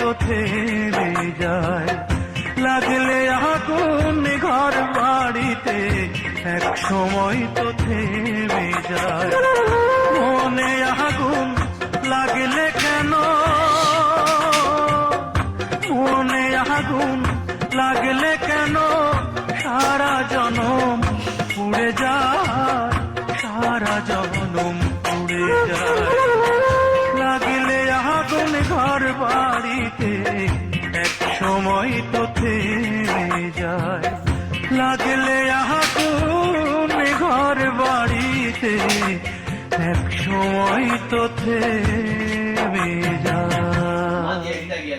তো থেমে যায়। লাগলে আগুন ঘর বাড়িতে এক সময় তো থেমে যায়। মনে আগুন লাগলে কেন, মনে আগুন লাগলে কেন সারা জনম পুড়ে যায়, সারা জনম পুড়ে যায়। লাগলে আগুন ঘর বাড়িতে এক সময় তো থেমে যায়। লাগলে আগুন ঘর বাড়িতে এক সময় তো থেমে